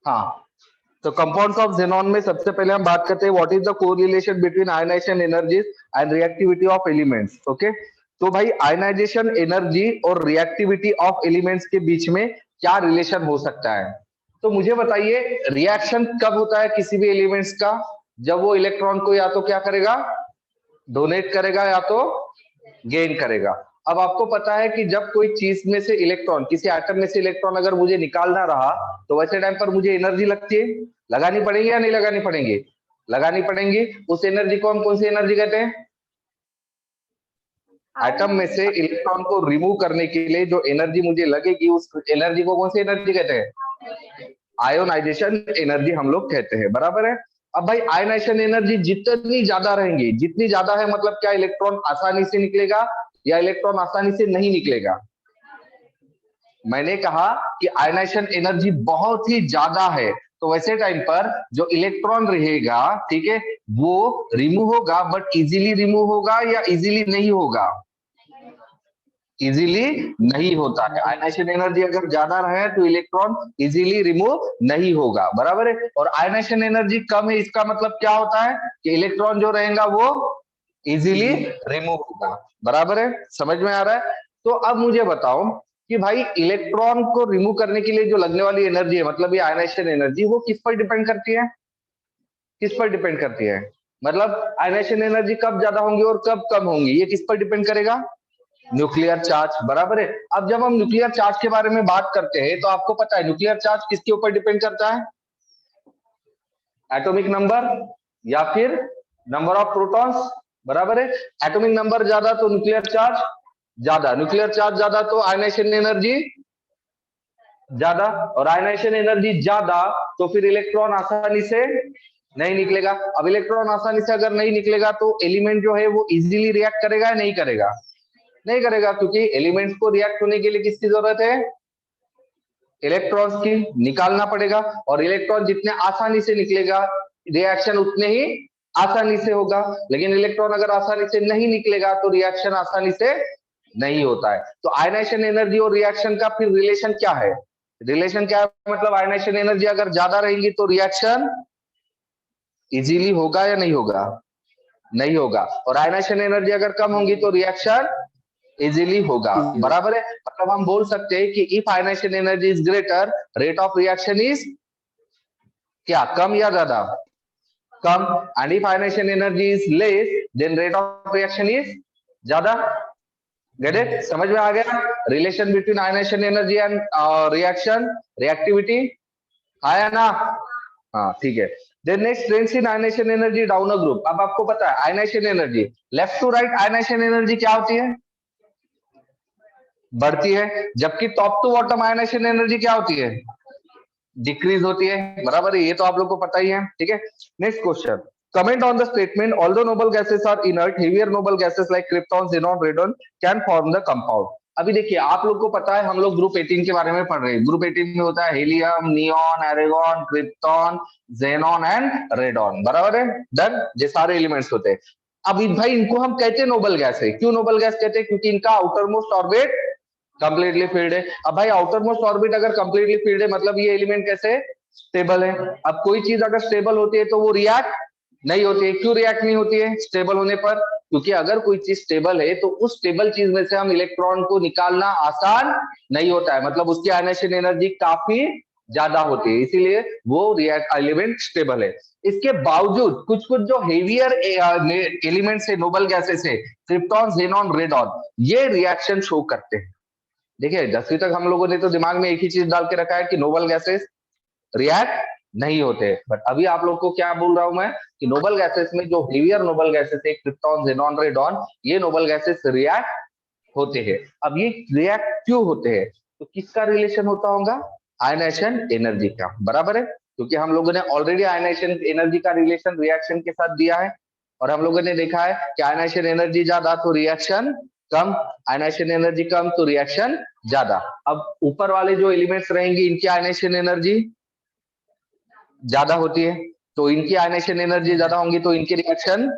हाँ, तो compounds of xenon में सबसे पहले हम बात करते हैं what is the correlation between ionisation energies and reactivity of elements. Okay, तो भाई आयनाइजेशन एनर्जी और रिएक्टिविटी ऑफ एलिमेंट्स के बीच में क्या रिलेशन हो सकता है? तो मुझे बताइए, रिएक्शन कब होता है किसी भी एलिमेंट्स का? जब वो इलेक्ट्रॉन को या तो क्या करेगा, डोनेट करेगा, या तो गेन करेगा। अब आपको पता है कि जब कोई चीज में से इलेक्ट्रॉन, किसी एटम में से इलेक्ट्रॉन अगर मुझे निकालना रहा, तो वैसे टाइम पर मुझे एनर्जी लगती है, लगानी पड़ेगी या नहीं लगानी पड़ेगी? लगानी पड़ेंगी। उस एनर्जी को हम कौन सी एनर्जी कहते हैं? एटम में से इलेक्ट्रॉन को रिमूव करने के लिए जो एनर्जी मुझे लगेगी, उस एनर्जी को कौन सी एनर्जी कहते हैं? आयोनाइजेशन एनर्जी हम लोग कहते हैं, बराबर है। अब भाई आयोनाइजेशन एनर्जी जितनी ज्यादा रहेंगी, जितनी ज्यादा है मतलब क्या, इलेक्ट्रॉन आसानी से निकलेगा या इलेक्ट्रॉन आसानी से नहीं निकलेगा? मैंने कहा कि आयोनाइजेशन एनर्जी बहुत ही ज्यादा है, तो वैसे टाइम पर जो इलेक्ट्रॉन रहेगा, ठीक है, वो रिमूव होगा, बट इजीली रिमूव होगा या इजीली नहीं होगा? इजीली नहीं होता है। आयनाइजेशन एनर्जी अगर ज्यादा रहे तो इलेक्ट्रॉन इजीली रिमूव नहीं होगा, बराबर है। और आयनाइजेशन एनर्जी कम है, इसका मतलब क्या होता है कि इलेक्ट्रॉन जो रहेगा वो इजीली रिमूव होगा, बराबर है। समझ में आ रहा है? तो अब मुझे बताओ कि भाई इलेक्ट्रॉन को रिमूव करने के लिए जो लगने वाली एनर्जी है, मतलब ये आयनाइजेशन एनर्जी, वो किस पर डिपेंड करती है? किस पर डिपेंड करती है? मतलब आयनाइजेशन एनर्जी कब ज्यादा होंगी और कब कम होंगी, ये किस पर डिपेंड करेगा? न्यूक्लियर चार्ज, बराबर है। अब जब हम न्यूक्लियर चार्ज के बारे में बात करते हैं, तो आपको पता है न्यूक्लियर चार्ज किसके ऊपर डिपेंड करता है? एटॉमिक नंबर या फिर नंबर ऑफ प्रोटॉन्स, बराबर है। एटॉमिक नंबर ज्यादा तो न्यूक्लियर चार्ज ज्यादा, न्यूक्लियर चार्ज ज्यादा तो आयनाइजेशन एनर्जी ज्यादा, और आयनाइजेशन एनर्जी ज्यादा तो फिर इलेक्ट्रॉन आसानी से नहीं निकलेगा। अब इलेक्ट्रॉन आसानी से अगर नहीं निकलेगा तो एलिमेंट जो है वो इजीली रिएक्ट करेगा या नहीं करेगा? नहीं करेगा, क्योंकि एलिमेंट्स को रिएक्ट होने के लिए किसकी जरूरत है? इलेक्ट्रॉन्स की। निकालना पड़ेगा, और इलेक्ट्रॉन जितने आसानी से निकलेगा, रिएक्शन उतने ही आसानी से होगा। लेकिन इलेक्ट्रॉन अगर आसानी से नहीं निकलेगा तो रिएक्शन आसानी से नहीं होता है। तो आयनाइजेशन एनर्जी और रिएक्शन का फिर रिलेशन क्या है? रिलेशन क्या है? मतलब आयनाइजेशन एनर्जी अगर ज्यादा रहेगी तो रिएक्शन इजीली होगा या नहीं होगा? नहीं होगा। और आयनाइजेशन एनर्जी अगर कम होगी तो रिएक्शन इजीली होगा, बराबर है। मतलब हम बोल सकते हैं कि if ionization energy is greater, rate of reaction is क्या, कम या ज्यादा? कम। And if ionization energy is less, then rate of reaction is ज्यादा। Get it? समझ में आ गया relation between ionization energy and reaction, reactivity? आया ना? हाँ, ठीक है। Then next, trends in ionization energy down a group. अब आपको पता है ionization energy left to right, ionization energy क्या होती है? बढ़ती है। जबकि top to bottom ionisation energy क्या होती है? डिक्रीज होती है, बराबर है। ये तो आप लोग को पता ही है, ठीक है। Next question, comment on the statement although noble gases are inert, heavier noble gases like krypton, xenon, radon can form the compound. अभी देखिए, आप लोग को पता है, हम लोग ग्रुप 18 के बारे में पढ़ रहे हैं। ग्रुप 18 में होता है helium, neon, argon, krypton, xenon and radon, बराबर है। डन, ये सारे एलिमेंट्स होते हैं। अब भाई इनको हम कहते हैं नोबल गैस है। क्यों नोबल गैस कहते हैं? क्योंकि इनका outer most orbit completely field है। अब भाई आउटर मोस्ट ऑर्बिट अगर कंप्लीटली फील्ड है, मतलब ये एलिमेंट कैसे स्टेबल है। अब कोई चीज अगर स्टेबल होती है तो वो रिएक्ट नहीं होती है। क्यों रिएक्ट नहीं होती है स्टेबल होने पर? क्योंकि अगर कोई चीज स्टेबल है तो उस स्टेबल चीज में से हम इलेक्ट्रॉन को निकालना आसान नहीं होता है, मतलब उसकी आयनाइजेशन एनर्जी काफी ज्यादा होती है, इसीलिए वो रिएक्ट एलिमेंट स्टेबल है। इसके बावजूद कुछ कुछ जो हेवियर एलिमेंट्स है, नोबल गैसेस है, क्रिप्टॉन, xenon, रेडॉन, ये रिएक्शन शो करते हैं। देखिए 10वीं तक हम लोगों ने तो दिमाग में एक ही चीज डाल के रखा है कि नोबल गैसेस रिएक्ट नहीं होते, बट अभी आप लोग को क्या बोल रहा हूं मैं कि नोबल गैसेस में जो हेवियर नोबल गैसेस है, क्रिप्टॉन, xenon, रेडॉन, ये नोबल गैसेस रिएक्ट होते हैं। अब ये रिएक्ट क्यों होते हैं? तो किसका रिलेशन होता होगा? आयनाइजेशन एनर्जी का, बराबर है। क्योंकि हम लोगों ने ऑलरेडी आयनाइजेशन एनर्जी का रिलेशन रिएक्शन के साथ दिया है, और हम लोगों ने देखा है कि आयनाइजेशन एनर्जी ज्यादा तो रिएक्शन कम, आयनाइजेशन एनर्जी कम तो रिएक्शन ज्यादा। अब ऊपर वाले जो एलिमेंट्स रहेंगे, इनकी आयनाइजेशन एनर्जी ज्यादा होती है, तो इनकी आयनाइजेशन एनर्जी ज्यादा होंगी तो इनके रिएक्शन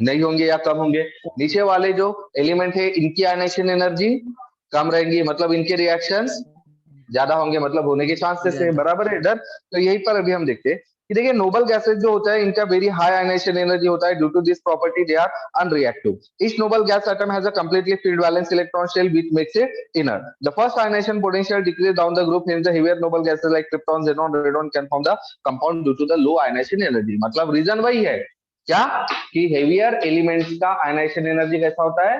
नहीं होंगे या कम होंगे। नीचे वाले जो एलिमेंट है, इनकी आयनाइजेशन एनर्जी कम रहेंगी, मतलब इनके रिएक्शंस ज्यादा होंगे मतलब होने के चांसेस है, बराबर है डन। तो यही पर अभी हम देखते हैं कि देखिए नोबल गैसेज जो होता है इनका वेरी हाई आयनाइजेशन एनर्जी होता है, due to this property they are unreactive. Each noble gas atom has a completely filled balance electron shell which makes it inner. The first ionisation potential decrease down the group, hence the heavier noble gases like krypton, xenon, radon can form the compound due to the low ionization energy। मतलब reason वही है क्या कि heavier elements का ionization energy कैसा होता है,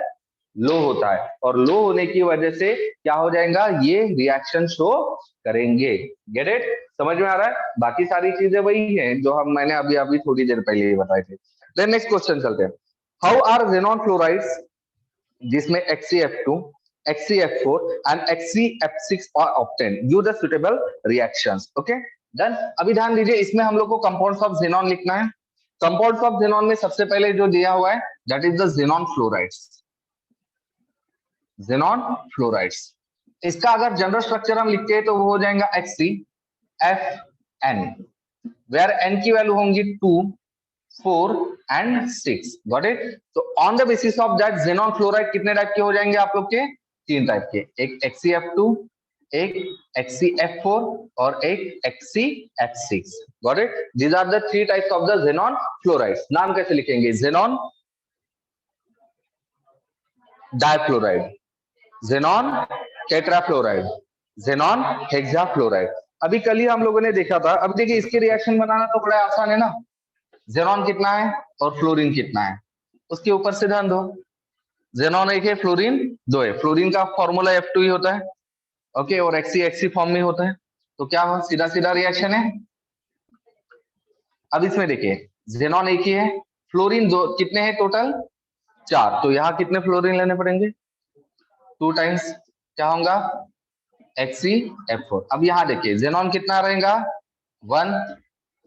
लो होता है, और लो होने की वजह से क्या हो जाएगा, ये रिएक्शन शो करेंगे। गेट इट, समझ में आ रहा है। बाकी सारी चीजें वही हैं जो हम मैंने अभी अभी थोड़ी देर पहले ही बताए थे। देन नेक्स्ट क्वेश्चन चलते हैं। हाउ आर xenon फ्लोराइड्स जिसमें HCF2, HCF4 and HCF6 are obtained, give the suitable reactions। okay done. अभी ध्यान दीजिए इसमें हम लोग को कंपाउंड्स ऑफ xenon लिखना है। कंपाउंड्स ऑफ xenon में सबसे पहले जो दिया हुआ है that is the xenon fluorides. xenon fluorides, इसका अगर जनरल स्ट्रक्चर हम लिखते हैं तो वो हो जाएगा HCFN, वेयर N की वैल्यू होंगी 2, 4 एंड 6। Got it. तो on the basis of that xenon fluoride कितने टाइप के हो जाएंगे आप लोग के, 3 टाइप के, एक HCF2, एक HCF4 और एक HCF6। Got it. These are the 3 types of the xenon fluorides. नाम कैसे लिखेंगे, xenon difluoride, xenon tetrafluoride, xenon hexafluoride. अभी कल ही हम लोगों ने देखा था। अब देखिए इसके रिएक्शन बनाना तो बड़ा आसान है ना, xenon कितना है और फ्लोरीन कितना है उसके ऊपर से ध्यान दो। xenon 1 है, फ्लोरीन 2 है। फ्लोरीन का फॉर्मूला F2 ही होता है, ओके, और Xc फॉर्म में होता है, तो क्या हो, सीधा सीधा रिएक्शन है। अब इसमें देखिए xenon 1 ही है, फ्लोरीन 2 कितने हैं टोटल, 4, तो यहाँ कितने फ्लोरीन लेने पड़ेंगे, 2 टाइम्स क्या होगा HCF4। अब यहाँ देखिए xenon कितना रहेगा 1,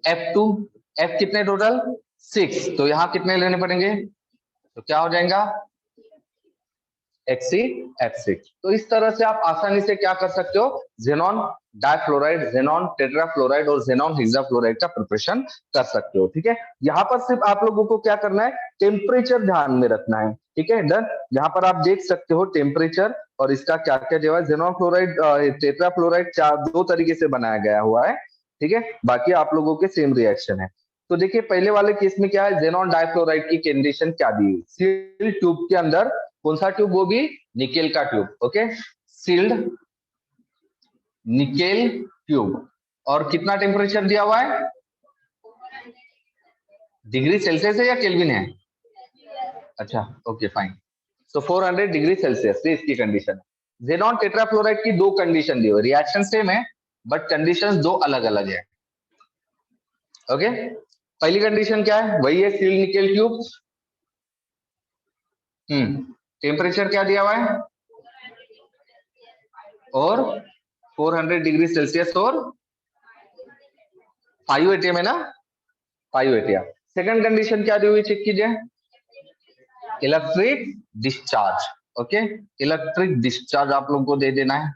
F2, F कितने टोटल 6, तो यहाँ कितने लेने पड़ेंगे, तो क्या हो जाएगा HCF6। तो इस तरह से आप आसानी से क्या कर सकते हो, xenon डाइफ्लोराइड, xenon टेट्राफ्लोराइड और xenon हेक्साफ्लोराइड का प्रिपरेशन कर सकते हो। ठीक है, यहाँ पर सिर्फ आप लोगों को क्या करना है, टेम्परेचर ध्यान में रखना है। ठीक है डन। यहाँ पर आप देख सकते हो टेम्परेचर और इसका क्या क्या जो है, xenon फ्लोराइड टेट्राफ्लोराइड 2 तरीके से बनाया गया हुआ है। ठीक है, बाकी आप लोगों के सेम रिएक्शन है। तो देखिए पहले वाले केस में क्या है, xenon डाइफ्लोराइड की कंडीशन क्या दी, सील्ड ट्यूब के अंदर, कौन सा ट्यूब, वो भी निकेल का tube, okay, sealed nickel tube, और कितना टेम्परेचर दिया हुआ है, डिग्री सेल्सियस है या केल्विन है, अच्छा ओके फाइन, तो 400 डिग्री सेल्सियस से इसकी कंडीशन। xenon टेट्राफ्लोराइड की 2 कंडीशन दी हुई, रिएक्शन सेम है बट कंडीशंस 2 अलग अलग है। ओके, पहली कंडीशन क्या है, वही है सील्ड निकेल ट्यूब, टेम्परेचर क्या दिया हुआ है, और 400 डिग्री सेल्सियस और 5 एटीएम है ना, 5 एटीएम। सेकंड कंडीशन क्या दी हुई, चेक कीजिए, electric discharge, okay, electric discharge आप लोगों को दे देना है,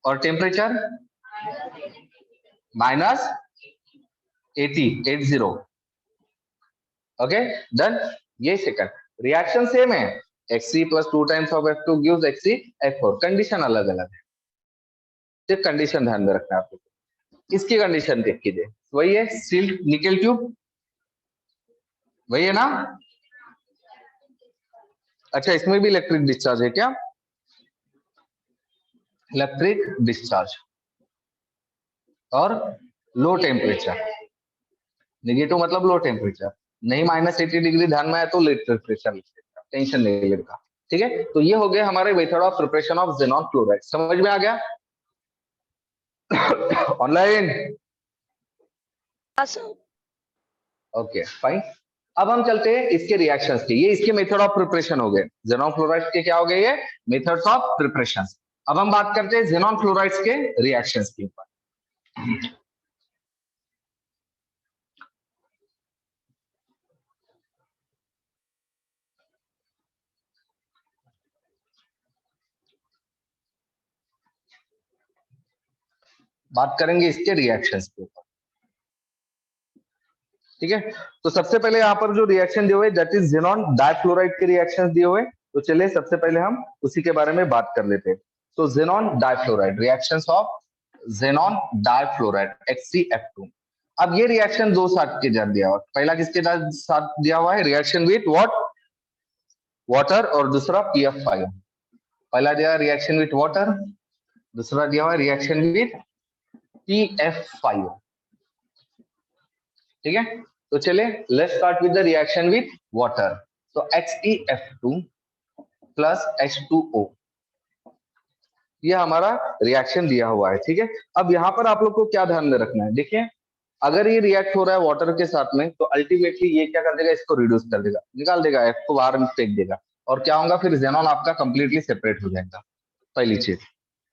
और टेम्परेचर -80, ओके डन। ये सेकंड रिएक्शन सेम है, Xc + 2 times of F2 gives HCF4, condition अलग अलग है, सिर्फ कंडीशन ध्यान में रखना है आपको। इसकी कंडीशन देख कीजिए, वही है सील्ड निकेल ट्यूब, वही है ना, अच्छा इसमें भी इलेक्ट्रिक डिस्चार्ज है क्या, इलेक्ट्रिक डिस्चार्ज और लो टेम्परेचर, नेगेटिव मतलब लो टेम्परेचर, नहीं -80 डिग्री ध्यान में आया तो टेम्परेचर, टेंशन नहीं लेगा। ठीक है, तो ये हो गया हमारे method of preparation of xenon fluoride, समझ में आ गया ऑनलाइन, ओके फाइन। अब हम चलते हैं इसके रिएक्शंस के, ये इसके मेथड ऑफ प्रिपरेशन हो गए, xenon फ्लोराइड्स के क्या हो गए, ये मेथड्स ऑफ प्रिपरेशन। अब हम बात करते हैं xenon फ्लोराइड्स के रिएक्शंस के ऊपर। बात करेंगे इसके रिएक्शंस के ऊपर, ठीक है। तो सबसे पहले यहाँ पर जो रिएक्शन दिए हुए दैट इज xenon डाइफ्लोराइड के रिएक्शंस दिए हुए, तो चलिए सबसे पहले हम उसी के बारे में बात कर लेते हैं। तो xenon difluoride reactions of xenon difluoride HCF2। अब ये रिएक्शन दो साथ के साथ दिया हुआ, पहला किसके साथ दिया हुआ है, रिएक्शन विथ व्हाट, वाटर, और दूसरा PF5। पहला दिया रिएक्शन विथ वाटर, दूसरा दिया हुआ रिएक्शन विथ PF5। ठीक है, तो चले let's start with the reaction with water. तो HCF2 प्लस H2O, ये हमारा रिएक्शन दिया हुआ है। ठीक है, अब यहाँ पर आप लोग को क्या ध्यान में रखना है, देखिए अगर ये रिएक्ट हो रहा है वाटर के साथ में तो अल्टीमेटली ये क्या कर देगा, इसको रिड्यूस कर देगा, निकाल देगा, F को बाहर में फेंक देगा, और क्या होगा फिर जेनॉन आपका कंप्लीटली सेपरेट हो जाएगा। पहली चीज,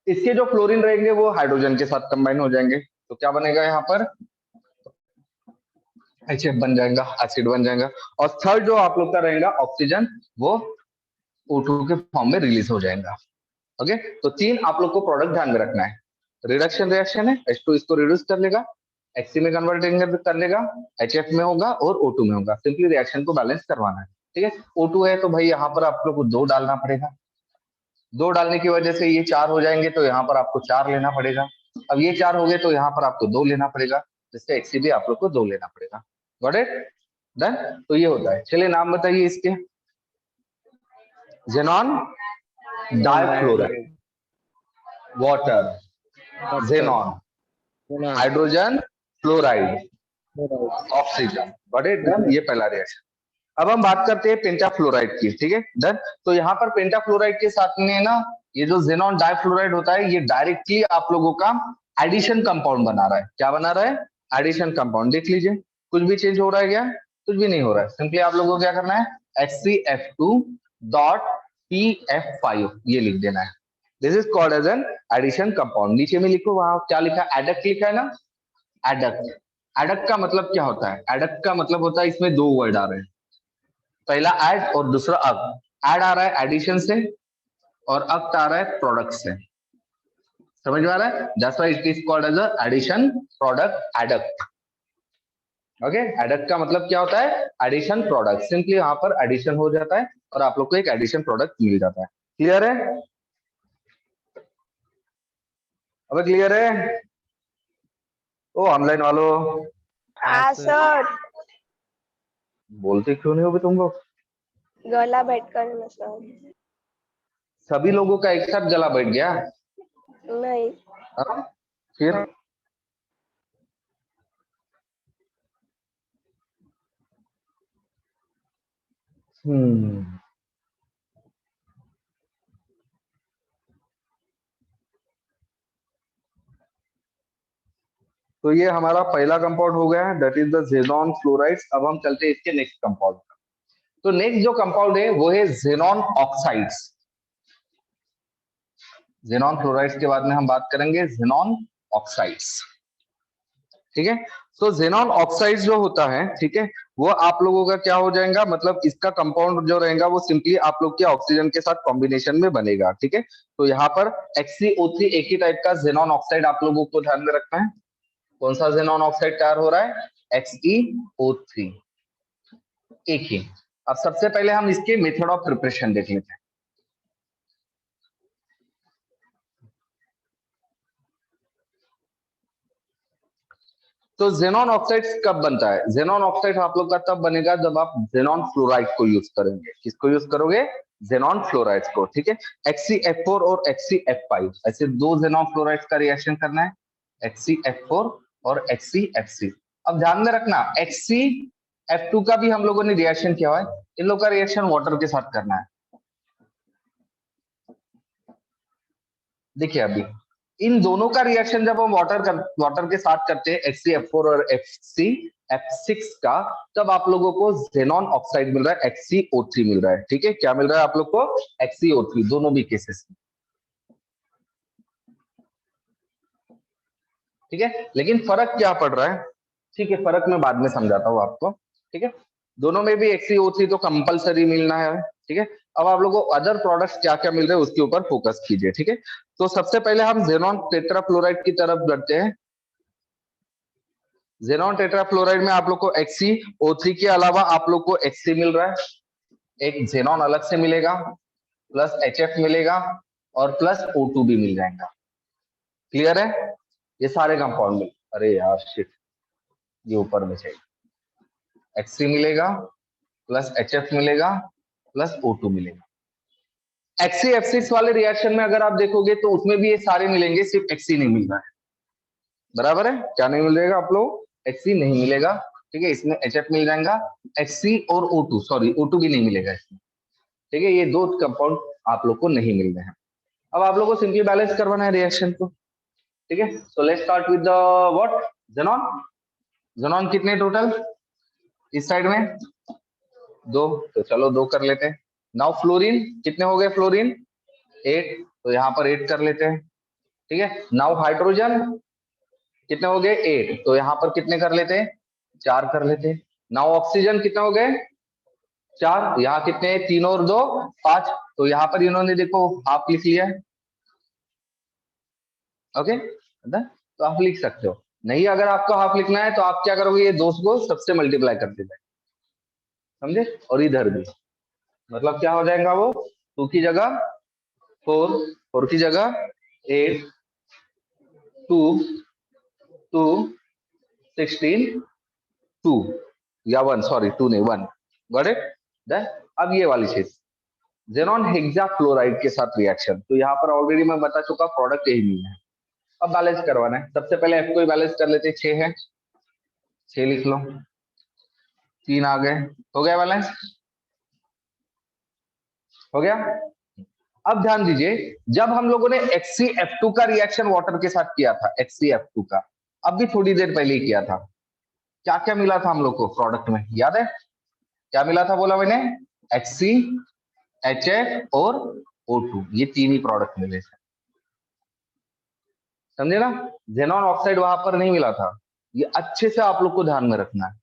इसके जो फ्लोरीन रहेंगे वो हाइड्रोजन के साथ कंबाइन हो जाएंगे, तो क्या बनेगा यहाँ पर HF बन जाएगा, एसिड बन जाएगा। और थर्ड जो आप लोग का रहेगा ऑक्सीजन, वो O2 के फॉर्म में रिलीज हो जाएगा। ओके, तो तीन आप लोग को प्रोडक्ट ध्यान में रखना है। रिडक्शन रिएक्शन है, H2 इसको रिड्यूस कर लेगा, Hc में कन्वर्ट कर लेगा, HF में होगा और O2 में होगा, सिंपली रिएक्शन को बैलेंस करवाना है। ठीक है, O2 है तो भाई यहाँ पर आप लोग को 2 डालना पड़ेगा, 2 डालने की वजह से ये 4 हो जाएंगे, तो यहाँ पर आपको 4 लेना पड़ेगा। अब ये 4 हो गए तो यहाँ पर आपको 2 लेना पड़ेगा, जिससे Hc भी आप लोग को 2 लेना पड़ेगा। Got it, done. तो ये होता है, चलिए नाम बताइए इसके, xenon difluoride, water, xenon, hydrogen fluoride, oxygen. Got it, done. ये पहला रिएक्शन। अब हम बात करते हैं पेंटाफ्लोराइड की। ठीक है, डन। तो यहाँ पर पेंटाफ्लोराइड के साथ में ना ये जो जेनॉन डाइफ्लोराइड होता है, ये डायरेक्टली आप लोगों का एडिशन कंपाउंड बना रहा है। क्या बना रहा है, एडिशन कंपाउंड। देख लीजिए कुछ भी चेंज हो रहा है क्या, कुछ भी नहीं हो रहा है। सिंपली आप लोगों को क्या करना है, HCF2 डॉट PF5 ये लिख देना है। This is called as an addition compound. नीचे में लिखो, वहां क्या लिखा है, एडक्ट लिखा है ना, एडक्ट। एडक्ट का मतलब क्या होता है, एडक्ट का मतलब होता है इसमें 2 वर्ड आ रहे हैं, पहला एड और दूसरा अक। एड आ रहा है एडिशन से और अक्ट आ रहा है प्रोडक्ट से। समझ में आ रहा है, that's why it is called as a addition product, adduct. Okay, adduct का मतलब क्या होता है, एडिशन प्रोडक्ट। सिंपली यहाँ पर एडिशन हो जाता है और आप लोग को एक एडिशन प्रोडक्ट मिल जाता है। क्लियर है, अब क्लियर है ओ ऑनलाइन वालों? हाँ सर। बोलते क्यों नहीं हो तुम लोग? गला बैठकर ना सर। सभी लोगों का एक साथ गला बैठ गया? नहीं। हाँ? फिर तो ये हमारा पहला कंपाउंड हो गया है, that is the xenon fluorides. अब हम चलते हैं इसके नेक्स्ट कंपाउंड पर। तो नेक्स्ट जो कंपाउंड है वो है जेनॉन ऑक्साइड्स। जेनॉन फ्लोराइड्स के बाद में हम बात करेंगे जेनॉन ऑक्साइड्स। ठीक है, तो जेनॉन ऑक्साइड्स जो होता है, ठीक है, वो आप लोगों का क्या हो जाएगा, मतलब इसका कंपाउंड जो रहेगा वो सिंपली आप लोग के ऑक्सीजन के साथ कॉम्बिनेशन में बनेगा। ठीक है, तो यहाँ पर HCO3 एक ही टाइप का जेनॉन ऑक्साइड आप लोगों को ध्यान में रखना है। कौन सा जेनॉन ऑक्साइड तैयार हो रहा है, HCO3 एक ही। अब सबसे पहले हम इसके मेथड ऑफ प्रिपरेशन देख लेते हैं। तो जेनॉन ऑक्साइड कब बनता है, जेनॉन ऑक्साइड आप लोग का तब बनेगा जब आप जेनॉन फ्लोराइड को यूज करेंगे। किसको यूज करोगे, जेनॉन फ्लोराइड को। ठीक है, HCF4 और HCF5 ऐसे 2 जेनॉन फ्लोराइड का रिएक्शन करना है, HCF4 और HCFC। अब ध्यान में रखना HCF2 का भी हम लोगों ने रिएक्शन किया हुआ है, इन लोग का रिएक्शन वाटर के साथ करना है। देखिए अभी इन दोनों का रिएक्शन जब हम वाटर के साथ करते हैं, HCF4 और HCF6 का, तब आप लोगों को जेनॉन ऑक्साइड मिल रहा है, HCO3 मिल रहा है। ठीक है, क्या मिल रहा है आप लोग को, HCO3, दोनों भी केसेस में। ठीक है, लेकिन फर्क क्या पड़ रहा है, ठीक है, फर्क मैं बाद में समझाता हूँ आपको। ठीक है, दोनों में भी HCO3 तो कंपलसरी मिलना है। ठीक है, अब आप लोगों को अदर प्रोडक्ट्स क्या क्या मिल रहे हैं उसके ऊपर फोकस कीजिए। ठीक है, तो सबसे पहले हम जेनॉन टेट्राफ्लोराइड की तरफ बढ़ते हैं। जेनॉन टेट्राफ्लोराइड में आप लोग को HCO3 के अलावा आप लोग को Hc मिल रहा है, एक जेनॉन अलग से मिलेगा, प्लस HF मिलेगा और प्लस O2 भी मिल जाएगा। क्लियर है, ये सारे कंपाउंड मिले, अरे यार शिट, ये ऊपर में चाहिए, Hc मिलेगा प्लस HF मिलेगा प्लस O2 मिलेगा। Xc वाले रिएक्शन में अगर आप देखोगे तो उसमें भी ये सारे मिलेंगे, सिर्फ Xc नहीं मिल रहा है, बराबर है, क्या नहीं मिलेगा आप लोग, Xc नहीं मिलेगा, ठीक है, इसमें HF मिल जाएगा, Xc और O2, सॉरी O2 भी नहीं मिलेगा इसमें, ठीक है, ये दो कंपाउंड आप लोग को नहीं मिल रहे हैं। अब आप लोग को सिंपली बैलेंस करवाना है रिएक्शन को, ठीक है, so let's start with the what, xenon. Xenon कितने टोटल इस साइड में, दो, तो चलो दो कर लेते हैं। नाउ फ्लोरीन कितने हो गए, फ्लोरीन 8, तो यहाँ पर 8 कर लेते हैं, ठीक है। नाउ हाइड्रोजन कितने हो गए 8, तो यहाँ पर कितने कर लेते हैं, 4 कर लेते हैं। नाउ ऑक्सीजन कितने हो गए 4, यहाँ कितने 3 और 2 5, तो यहाँ पर इन्होंने देखो हाफ लिख लिया है, ओके, तो आप लिख सकते हो। नहीं अगर आपको हाफ लिखना है तो आप क्या करोगे, ये 2 को सबसे मल्टीप्लाई कर देते हैं, समझे, और इधर भी मतलब क्या हो जाएगा, वो 2 की जगह 4, 4 की जगह 8, 2 2 16 2 या 1, सॉरी 2 नहीं 1, गॉट इट। देन अब ये वाली चीज ज़ेनॉन हेक्साफ्लोराइड के साथ रिएक्शन, तो यहाँ पर ऑलरेडी मैं बता चुका प्रोडक्ट यही नहीं है। अब बैलेंस करवाना है, सबसे पहले F को ही बैलेंस कर लेते हैं, 6 है, 6 लिख लो, 3 आ गए, हो गया बैलेंस, हो गया। अब ध्यान दीजिए, जब हम लोगों ने HCF2 का रिएक्शन वाटर के साथ किया था, HCF2 का अब भी थोड़ी देर पहले ही किया था, क्या क्या मिला था हम लोग को प्रोडक्ट में, याद है क्या मिला था, बोला मैंने Hc, HF और O2, ये 3 ही प्रोडक्ट मिले थे, समझे ना। ज़ेनॉन ऑक्साइड वहां पर नहीं मिला था, ये अच्छे से आप लोग को ध्यान में रखना है,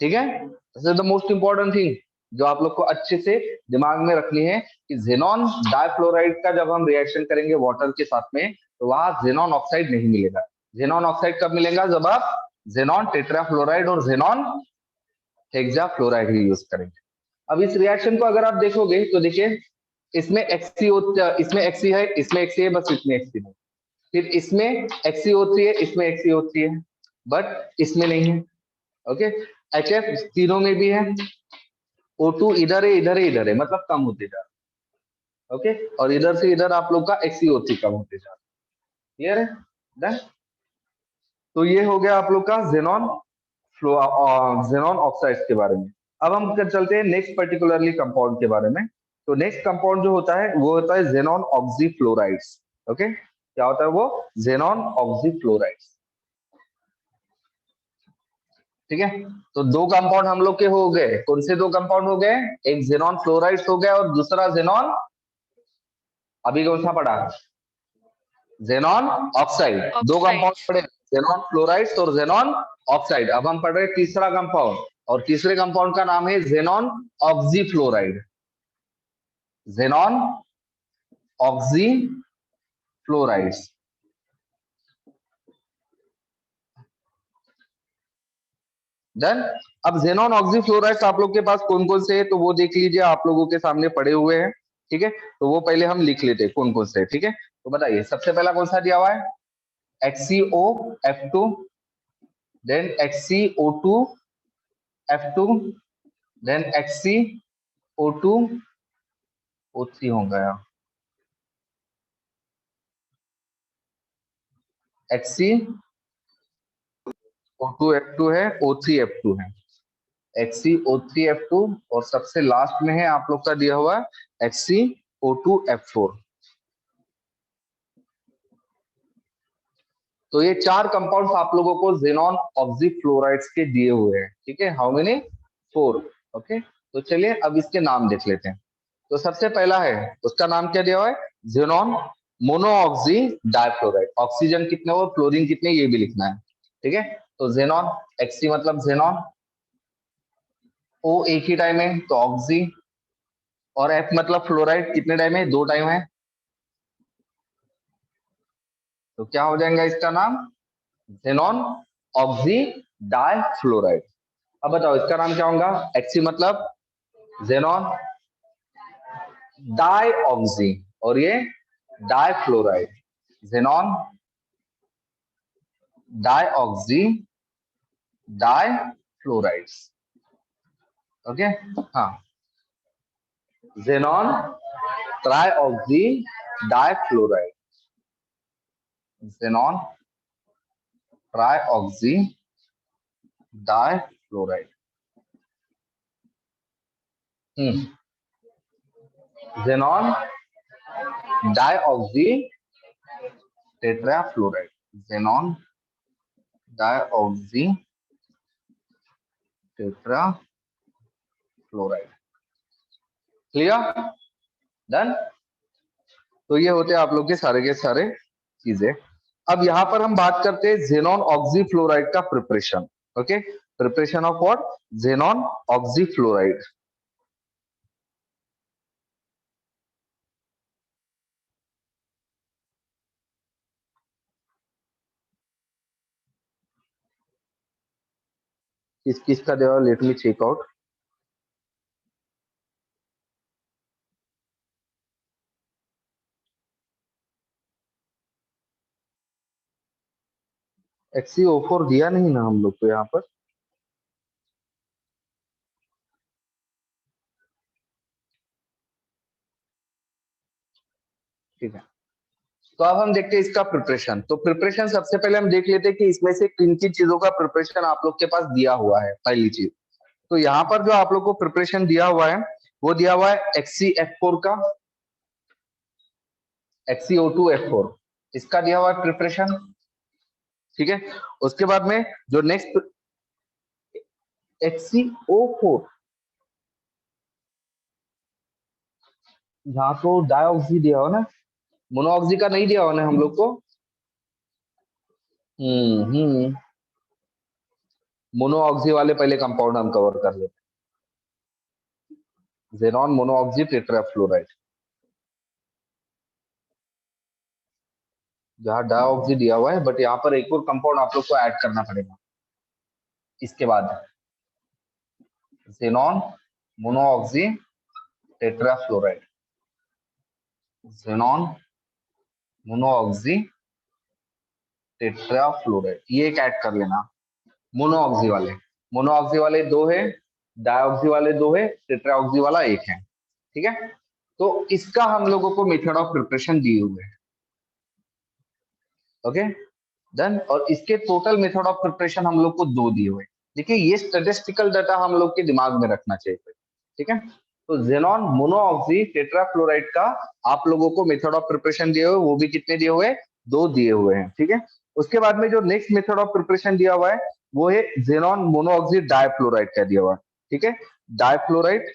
ठीक है, this is the most important thing जो आप लोग को अच्छे से दिमाग में रखनी है कि ज़ेनॉन डाइफ्लोराइड का जब हम रिएक्शन करेंगे वाटर के साथ में तो वहां ज़ेनॉन ऑक्साइड नहीं मिलेगा। ज़ेनॉन ऑक्साइड कब मिलेगा, जब आप ज़ेनॉन टेट्राफ्लोराइड और ज़ेनॉन हेक्साफ्लोराइड ही यूज करेंगे। अब इस रिएक्शन को अगर आप देखोगे तो देखिए इसमें इसमें Xc है, इसमें Xc है, बस इसमें Xc नहीं, फिर इसमें XiO3 है, इसमें XiO3 है, बट इसमें नहीं है, ओके। HF तीनों में भी है, O2 इधर है, इधर है, इधर है, मतलब कम होते जा रहा, ओके, और इधर से इधर आप लोग का XiO3 कम होते जा रहा, क्लियर है, डन। तो ये हो गया आप लोग का ज़ेनॉन ज़ेनॉन ऑक्साइड्स के बारे में। अब हम चलते हैं नेक्स्ट पर्टिकुलरली कंपाउंड के बारे में। तो नेक्स्ट कंपाउंड जो होता है वो होता है ज़ेनॉन ऑक्सीफ्लोराइड्स, ओके, क्या होता है वो, ज़ेनॉन ऑक्सीफ्लोराइड्स, ठीक है। तो दो कंपाउंड हम लोग के हो गए, कौन से दो कंपाउंड हो गए, एक ज़ेनॉन फ्लोराइड्स हो गया और दूसरा ज़ेनॉन, अभी कौन सा पढ़ा, ज़ेनॉन ऑक्साइड, दो कंपाउंड पढ़े, ज़ेनॉन फ्लोराइड्स और ज़ेनॉन ऑक्साइड। अब हम पढ़ रहे हैं तीसरा कंपाउंड, और तीसरे कंपाउंड का नाम है ज़ेनॉन ऑक्सीफ्लोराइड, ज़ेनॉन ऑक्सीफ्लोराइड्स। डन। अब ज़ेनॉन ऑक्सीफ्लोराइड्स आप लोग के पास कौन कौन से है तो वो देख लीजिए, आप लोगों के सामने पड़े हुए हैं, ठीक है, तो वो पहले हम लिख लेते हैं कौन कौन से, ठीक है। तो बताइए सबसे पहला कौन सा दिया हुआ है, HCOF2, then HCO2F2, then HCO2O3 होगा, HCO2F2 है, O3F2 है, HCO3F2 और सबसे लास्ट में है आप लोग का दिया हुआ HCO2F4। तो ये 4 कंपाउंड्स आप लोगों को ज़ेनॉन ऑक्सीफ्लोराइड्स के दिए हुए हैं, ठीक है, हाउ मेनी 4, ओके। तो चलिए अब इसके नाम देख लेते हैं। तो सबसे पहला है, उसका नाम क्या दिया हुआ है, ज़ेनॉन मोनोऑक्सी डाइफ्लोराइड, ऑक्सीजन कितने और फ्लोरीन कितने ये भी लिखना है, ठीक है। तो ज़ेनॉन, Xc मतलब ज़ेनॉन, O एक ही टाइम है तो ऑक्सी, और F मतलब फ्लोराइड, कितने टाइम है, 2 टाइम है, तो क्या हो जाएगा इसका नाम, ज़ेनॉन ऑक्सी डाइफ्लोराइड। अब बताओ इसका नाम क्या होगा, Xc मतलब ज़ेनॉन डाइऑक्सी और ये डाइफ्लोराइड, ज़ेनॉन डाईऑक्सी डाईफ्लोराइड्स। ओके, हाँ, xenon ट्राईऑक्सी difluoride, xenon ट्राईऑक्सी difluoride. xenon deoxy tetrafluoride, xenon deoxy tetrafluoride. Clear? Done. तो ये होते हैं आप लोग के सारे चीजें। अब यहाँ पर हम बात करते हैं xenon ऑक्सीफ्लोराइड का preparation. Okay, preparation of what? xenon ऑक्सीफ्लोराइड। किस किस का देवा? Let me check out. XCO4 दिया नहीं ना हम लोग को यहाँ पर। ठीक है, तो अब हम देखते हैं इसका प्रिपरेशन। तो प्रिपरेशन सबसे पहले हम देख लेते हैं कि इसमें से किन किन चीजों का प्रिपरेशन आप लोग के पास दिया हुआ है। पहली चीज, तो यहाँ पर जो आप लोग को प्रिपरेशन दिया हुआ है वो दिया हुआ है HCF4 का, HCO2F4, इसका दिया हुआ है प्रिपरेशन। ठीक है, उसके बाद में जो नेक्स्ट HCO4, यहाँ तो डाईऑक्सी दिया हो ना, मोनोऑक्सी का नहीं दिया हो ना हम लोग को। मोनोऑक्सी वाले पहले कंपाउंड हम कवर कर लेते हैं। xenon मोनोऑक्सी टेट्राफ्लोराइड, जहाँ डाईऑक्सी दिया हुआ है, बट यहाँ पर एक और कंपाउंड आप लोग को ऐड करना पड़ेगा इसके बाद। xenon monooxy tetrafluoride, xenon monooxy tetrafluoride, ये एक ऐड कर लेना। मोनोऑक्सी वाले दो है, डाईऑक्सी वाले दो है, टेट्राऑक्सी वाला एक है। ठीक है, तो इसका हम लोगों को मेथड ऑफ प्रिपरेशन दिए हुए हैं। Okay, done. और इसके टोटल मेथड ऑफ प्रिपरेशन हम लोग को दो दिए हुए। देखिए, ये स्टैटिस्टिकल डाटा हम लोग के दिमाग में रखना चाहिए। ठीक है, तो xenon मोनोऑक्सी टेट्राफ्लोराइड का आप लोगों को मेथड ऑफ प्रिपरेशन दिए हुए, वो भी कितने दिए हुए? दो दिए हुए हैं। ठीक है, उसके बाद में जो नेक्स्ट मेथड ऑफ प्रिपरेशन दिया हुआ है वो है xenon मोनोऑक्सी डाईफ्लोराइड का दिया हुआ है। ठीक है, डाईफ्लोराइड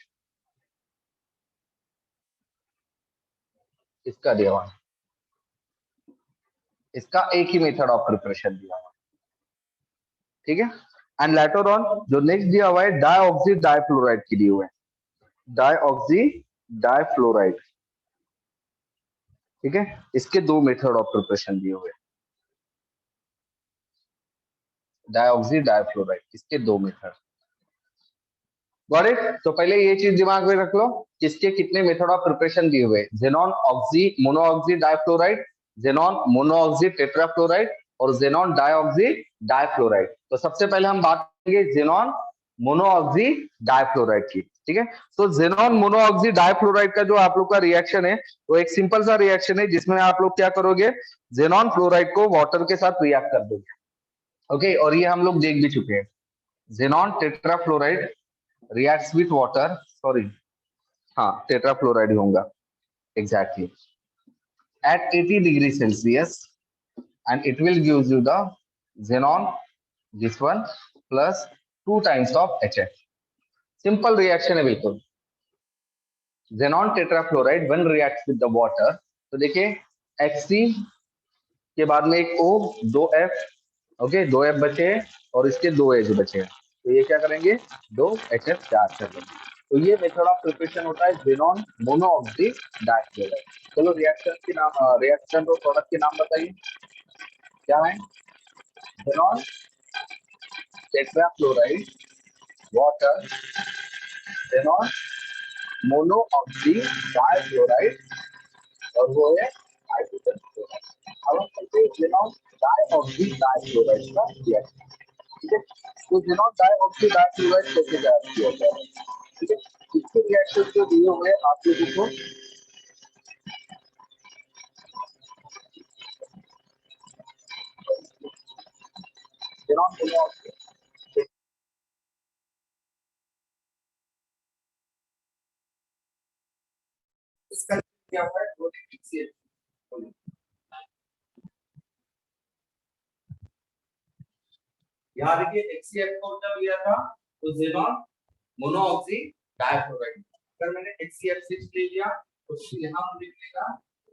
इसका दिया हुआ है, इसका एक ही मेथड ऑफ प्रिपरेशन दिया हुआ है। ठीक है, एंड लेटर ऑन जो नेक्स्ट दिया हुआ है डाईऑक्सी डाईफ्लोराइड की दिए हुए हैं, डाईऑक्सी डाईफ्लोराइड। ठीक है, इसके दो मेथड ऑफ प्रिपरेशन दिए हुए हैं, डाईऑक्सी डाईफ्लोराइड, इसके दो मेथड। Got it? तो पहले ये चीज दिमाग में रख लो, किसके कितने मेथड ऑफ प्रिपरेशन दिए हुए? xenon oxy मोनोऑक्सी difluoride, xenon monooxy tetrafluoride और xenon डाईऑक्सी डाईफ्लोराइड। तो सबसे पहले हम बात करेंगे xenon मोनोऑक्सी डाईफ्लोराइड की। ठीक है, तो xenon मोनोऑक्सी डाईफ्लोराइड का जो आप लोग का रिएक्शन है वो एक सिंपल सा रिएक्शन है, जिसमें आप लोग क्या करोगे? xenon फ्लोराइड को वाटर के साथ रिएक्ट कर दोगे। ओके, और ये हम लोग देख भी चुके हैं। xenon tetrafluoride reacts with water, sorry, हाँ टेट्राफ्लोराइड ही होगा exactly, at 80 degree Celsius, and it will gives you the xenon, this one, plus 2 times of HF। simple reaction है बिल्कुल। xenon tetrafluoride when reacts with the water, तो देखिए Hc के बाद में एक O, दो F, ओके, दो F बचे हैं और इसके दो H बचे हैं, तो ये क्या करेंगे? दो HF चार्ज कर लेंगे। तो ये मेथड ऑफ प्रिपरेशन होता है xenon मोनोऑक्सी डाईफ्लोराइड। चलो रिएक्शन के नाम, रिएक्शन और प्रोडक्ट के नाम बताइए क्या है? xenon tetrafluoride water, xenon मोनोऑक्सी difluoride, और वो है हाइड्रोजन फ्लोराइड। अब हम करते हैं xenon डाइऑक्सी डाइक्लोराइड का रिएक्शन, ठीक है। तो xenon डाइऑक्सी डाइक्लोराइड कैसे तैयार किया जाता है, ठीक है। इसके रिएक्शन जो दिए हुए आप लोगों को xenon मोनोऑक्साइड इसका क्या हुआ है, दो HCl यहाँ देखिए HCl को जब लिया था तो xenon मोनोऑक्सी डाइक्लोराइड, अगर मैंने HCl6 ले लिया तो यहाँ मुझे मिलेगा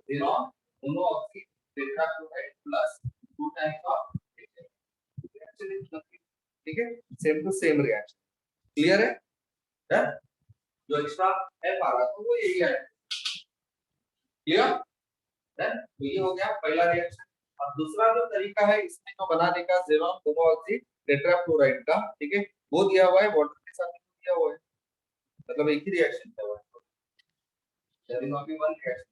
xenon monooxy tetrachloride plus 2 times of reaction, ठीक है। Same to same reaction, clear है। जो एक्स्ट्रा है पारा तो वो यही है, क्लियर। तो ये हो गया पहला रिएक्शन। अब दूसरा जो तरीका है इसमें जो बनाने का xenon मोनोऑक्सी टेट्राफ्लोराइड का, ठीक है, वो दिया हुआ है वाटर के साथ दिया हुआ है, मतलब एक ही रिएक्शन है वो, there is only one reaction,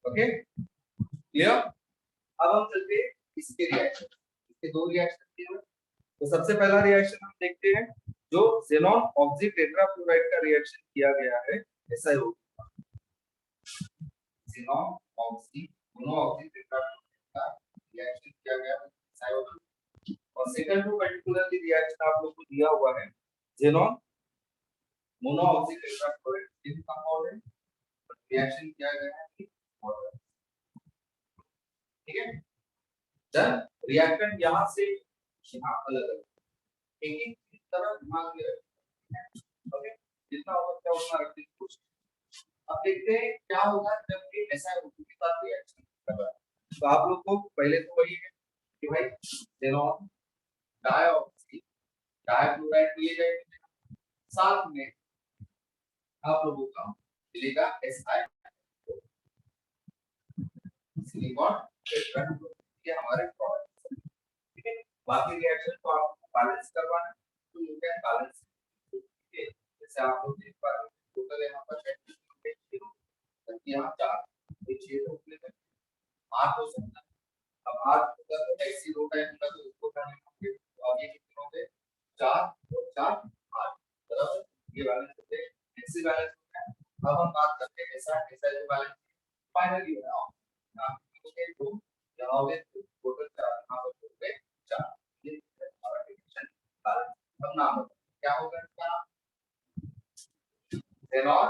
okay clear. अब हम चलते हैं इसके रिएक्शन, इसके दो रिएक्शन दिए हुए। तो सबसे पहला रिएक्शन हम देखते हैं जो xenon ऑक्सी टेट्राफ्लोराइड का रिएक्शन किया गया है, ऐसा ही होगा xenon ऑक्सी मोनोऑक्सी टेट्राफ्लोराइड का रिएक्शन किया गया है, ऐसा ही होगा। और सेकंड जो पर्टिकुलरली रिएक्शन आप लोग को दिया हुआ है xenon मोनोऑक्सी टेट्राफ्लोराइड किस कंपाउंड है, रिएक्शन किया गया है वाटर, ठीक है। जब रिएक्टेंट यहां से यहाँ अलग अलग एक एक तरह दिमाग में रखें, ओके, जितना होगा क्या उतना रखने की कोशिश। अब देखते हैं क्या होगा जब ये SiO2 के साथ रिएक्शन कर रहा है। तो आप लोग को पहले तो वही है कि भाई xenon डाइऑक्सी डाइक्लोराइड लिए जाएंगे, साथ में आप लोगों का मिलेगा Si सिलिकॉन टेट्राफ्लोराइड, ये हमारे प्रोडक्ट, ठीक है। बाकी रिएक्शन तो आपको बैलेंस करवाना है, तो यू कैन बैलेंस, ठीक है। जैसे आप लोग देख पा रहे हैं टोटल यहाँ पर 0 यहाँ 4 ये 6 हो गए, 8 हो सकता है। अब 8 अगर x0 का होगा तो उसको करने होंगे, और ये कितने हो गए 4 और 4 8, बराबर ये बैलेंस होते हैं, एक्सी बैलेंस होता है। अब हम बात करते हैं ऐसा जो बैलेंस फाइनली हो रहा है यहाँ पे 2 यहाँ हो गए टोटल 4 यहाँ पर हो गए 4, ये हमारा रिएक्शन बैलेंस। अब नाम क्या होगा इसका, xenon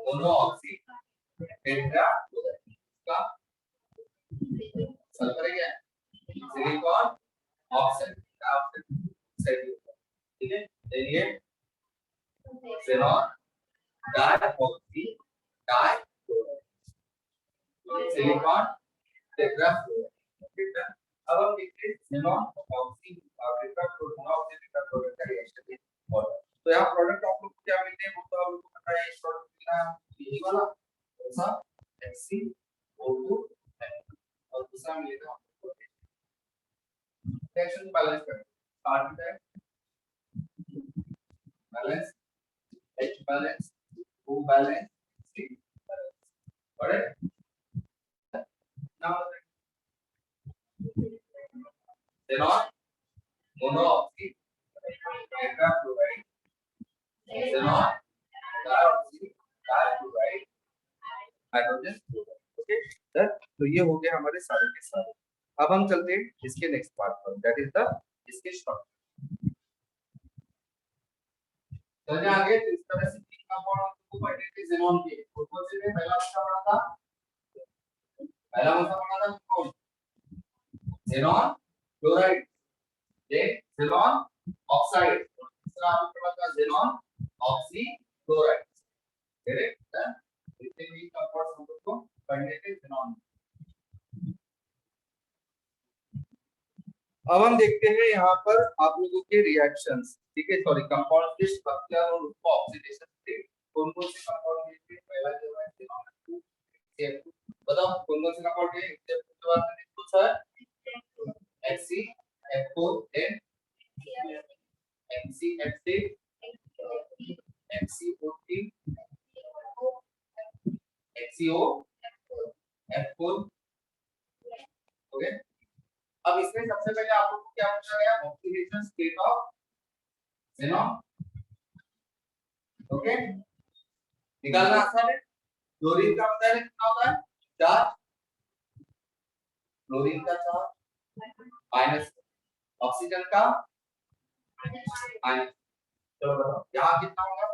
मोनोऑक्सी टेट्राफ्लोराइड का सल्फर है सिलिकॉन ऑक्साइड का ऑक्साइड, ठीक है। ये xenon dioxy dichloride silicon tetrafluoride, ठीक है। अब हम देखते हैं xenon ऑक्सी टेट्राफ्लोराइड का रिएक्शन है। तो यहाँ प्रोडक्ट आप लोग को क्या मिलते हैं वो तो आप लोग को पता है, इस प्रोडक्ट का यही वाला ऐसा HCO2 है, और दूसरा मिलेगा रिएक्शन बैलेंस करें, स्टार्ट है balance H balance O balance C balance, correct. Now xenon monooxy tetrafluoride xenon dioxy dichloride hydrogen chloride, okay sir. तो ये हो गए हमारे सारे के सारे। अब हम चलते हैं इसके नेक्स्ट पार्ट पर, दैट इज द इसके स्ट्रक्चर। चलिए आगे, तो इस तरह से तीन कंपाउंड को पढ़ने थे xenon के, कौन से में पहला कौन सा पढ़ा था, कौन xenon chloride, then xenon oxide, दूसरा आपको पढ़ा था xenon ऑक्सी क्लोराइड, करेक्ट। इतने भी कंपाउंड्स हम लोग को पढ़ने थे xenon। अब हम देखते हैं यहाँ पर आप लोगों के रिएक्शंस, ठीक है, सॉरी कंपाउंड के स्ट्रक्चर और उसको ऑक्सीडेशन स्टेट, कौन कौन से कंपाउंड है। पहला जो है CF2, बताओ कौन कौन से कंपाउंड है। CF2 के बाद मैंने पूछा है HCF4 then HCF6 HCO3 HCO full. Okay, अब इसमें सबसे पहले आप लोगों को क्या पूछा गया, oxidation state of xenon। Okay, निकालना आसान है। क्लोरीन का पता है कितना होता है, 4, क्लोरीन का 4 माइनस ऑक्सीजन का माइनस। चलो बताओ यहाँ कितना होगा,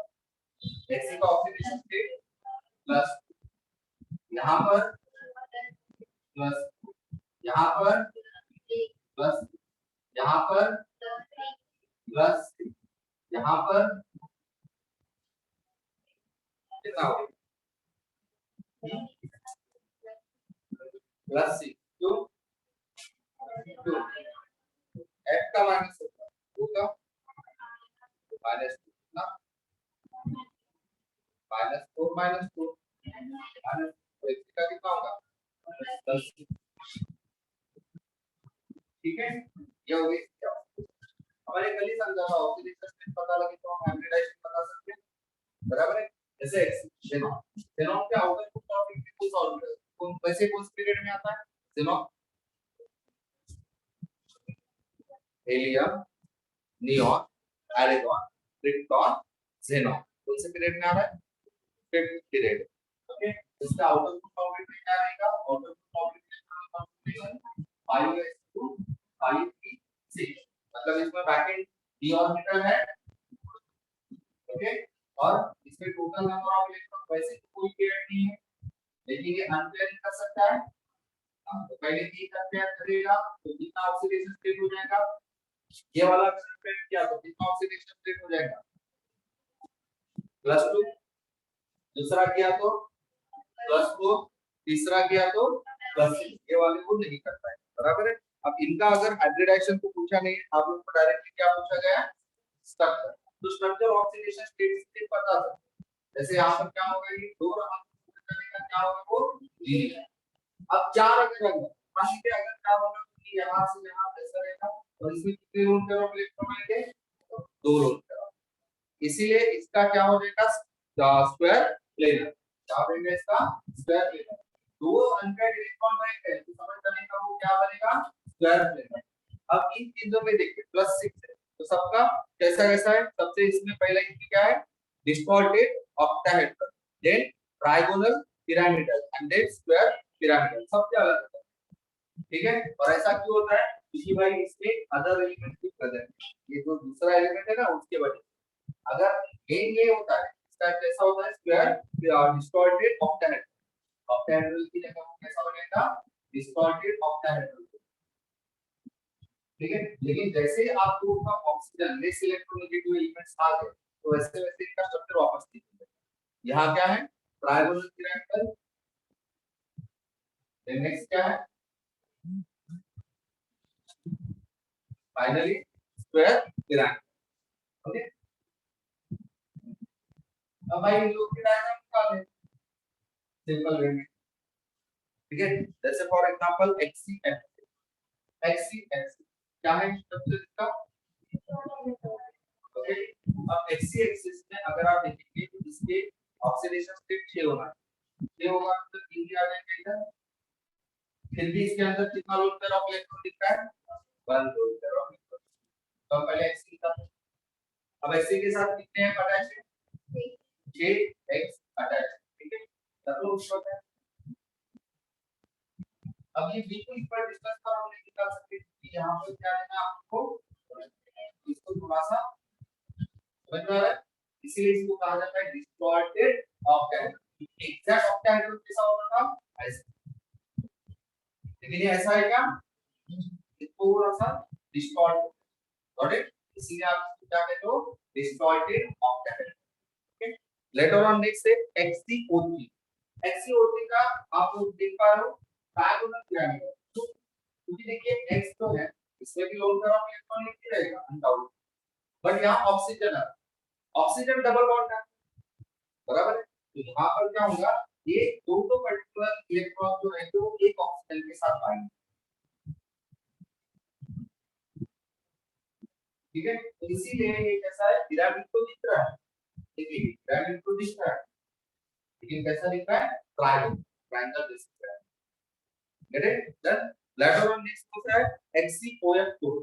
Hc का ऑक्सीडेशन स्टेट प्लस, यहाँ पर प्लस, यहाँ पर प्लस, यहाँ पर प्लस, यहाँ पर कितना होगा प्लस 6, क्यों, क्यों F का माइनस होगा, होगा माइनस कितना, -4 माइनस 4 माइनस, तो X का कितना होगा प्लस। ठीक है, ये हो गई हमारे कल ही समझा था, ऑक्सीडेशन स्टेट पता लगे तो हम हाइब्रिडाइजेशन बता सकते हैं, बराबर है। जैसे xenon, xenon के आउटर टॉपिक को सॉल्व करें कौन वैसे कौन पीरियड में आता है, xenon helium, neon, argon, krypton, xenon कौन से पीरियड में आ रहा है, फिफ्थ पीरियड। ओके, इसका आउटर टॉपिक में क्या रहेगा, आउटर टॉपिक में 5s2 5p6, मतलब इसमें ब्रैकेट d ऑर्बिटल है। ओके, और इसमें टोटल नंबर ऑफ इलेक्ट्रॉन वैसे तो कोई पेयर नहीं है, लेकिन ये अनपेयर कर सकता है। तो पहले एक अनपेयर करेगा तो कितना ऑक्सीडेशन स्टेट हो जाएगा, ये वाला अनपेयर किया तो कितना ऑक्सीडेशन स्टेट हो जाएगा +2, दूसरा किया तो +4, तीसरा किया तो +6, ये वाले को नहीं करता है, बराबर है। अब इनका अगर हाइब्रिडाइजेशन को पूछा नहीं, आप लोग को डायरेक्टली क्या पूछा गया है, स्ट्रक्चर। तो स्ट्रक्चर ऑक्सीडेशन स्टेट से पता है, जैसे यहाँ पर क्या होगा, ये 2 का क्या होगा वो जी। अब 4 अगर रंग मान लीजिए अगर क्या होगा कि यहाँ से यहाँ ऐसा रहेगा और इसमें कितने रोल पेयर ऑफ इलेक्ट्रॉन आएंगे, 2 रोल पेयर, इसीलिए इसका क्या हो जाएगा स्क्वायर प्लेनर, क्या बनेगा इसका स्क्वायर प्लेनर। 2 अनपेयर्ड इलेक्ट्रॉन रहेंगे तो समझ जाने का वो क्या बनेगा स्क्वायर प्लेनर। अब इन चीजों में देखिए +6 है तो सबका कैसा कैसा है, सबसे इसमें पहला इसमें क्या है, distorted octahedral, then trigonal pyramidal and then square pyramidal, सबसे अलग है। ठीक है, और ऐसा क्यों होता है, क्योंकि भाई इसमें अदर एलिमेंट की प्रेजेंट, ये जो दूसरा एलिमेंट है ना उसके वजह। अगर मेन ये होता है इसका कैसा होता है स्क्वायर डिस्टॉर्टेड ऑक्टाहेड्रल, ऑक्टाहेड्रल की जगह वो कैसा बनेगा डिस्टॉर्टेड ऑक्टाहेड्रल। ठीक है, लेकिन जैसे आपको का ऑक्सीजन लेस इलेक्ट्रोनेगेटिव एलिमेंट्स आ गए तो वैसे वैसे इसका स्ट्रक्चर वापस दिखेगा। यहाँ क्या है ट्राइगोनल पिरामिडल, देन नेक्स्ट क्या है फाइनली स्क्वायर पिरामिड। ओके, अब भाई इन लोग की डायग्राम निकालें सिंपल वे में। ठीक है, जैसे फॉर एग्जांपल HCl, क्या है स्ट्रक्चर इसका। ओके, अब HC एक्सिस में अगर आप देखेंगे तो इसके ऑक्सीडेशन स्टेट 6 होगा, 6 होगा तो 3 भी आ जाएंगे इधर, फिर भी इसके अंदर कितना लोड पेयर ऑफ इलेक्ट्रॉन दिख रहा है 1 लोड पेयर ऑफ इलेक्ट्रॉन। तो पहले HC का, अब HC के साथ कितने हैं अटैच है 6x अटैच। ठीक है, तब होता है। अब ये बिल्कुल इस पर डिस्कस कर हमने निकाल सकते हैं कि यहाँ पर क्या है ना आपको इसको थोड़ा सा समझ में आ रहा है, इसीलिए इसको कहा जाता है डिस्टॉर्टेड ऑक्टाहेड्रल। एग्जैक्ट ऑक्टाहेड्रल कैसा होता था ऐसे, लेकिन ये ऐसा है क्या इसको थोड़ा सा डिस्टॉर्ट, गॉट इट, इसीलिए आप क्या कहते हो distorted octahedral. Okay, letter on next है XCO3, XCO3 का आप लोग देख पा रहे हो ट्राइगोनल पिरामिड, क्योंकि देखिए X तो है इसमें भी लोन पेयर ऑफ इलेक्ट्रॉन लिखा रहेगा अनडाउट, बट यहाँ ऑक्सीजन है, ऑक्सीजन डबल बॉन्ड है, बराबर है। तो यहाँ पर क्या होगा ये दो पर्टिकुलर इलेक्ट्रॉन जो है वो एक ऑक्सीजन के साथ आएंगे। ठीक है, तो इसीलिए ये कैसा है पिरामिड तो दिख रहा है, देखिए पिरामिड तो दिख रहा है लेकिन कैसा दिख रहा है ट्रायंगल, ट्रायंगल दिख रहा है। Get it then later on next होता है HCOF4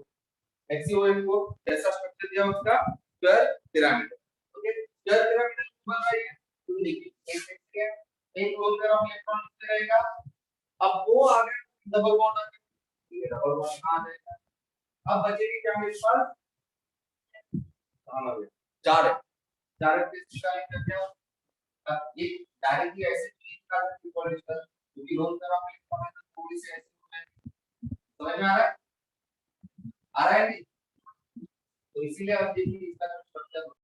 HCOF4 जैसा स्ट्रक्चर दिया उसका square pyramid okay square pyramid बन रही है तो देखिए एक क्लोज पेयर ऑफ इलेक्ट्रॉन रहेगा अब वो आगे डबल बॉन्ड आ गया ये डबल बॉन्ड कहां जाएगा अब बचेगी क्या मेरे पास चार है चार पे इसका लिखा क्या अब ये डायरेक्टली ऐसे चीज का पॉलिटिकल क्योंकि लोन कर आप इलेक्ट्रॉन है थोड़ी सी ऐसे होता है समझ में आ रहा है नहीं तो इसीलिए आप देखिए इसका स्ट्रक्चर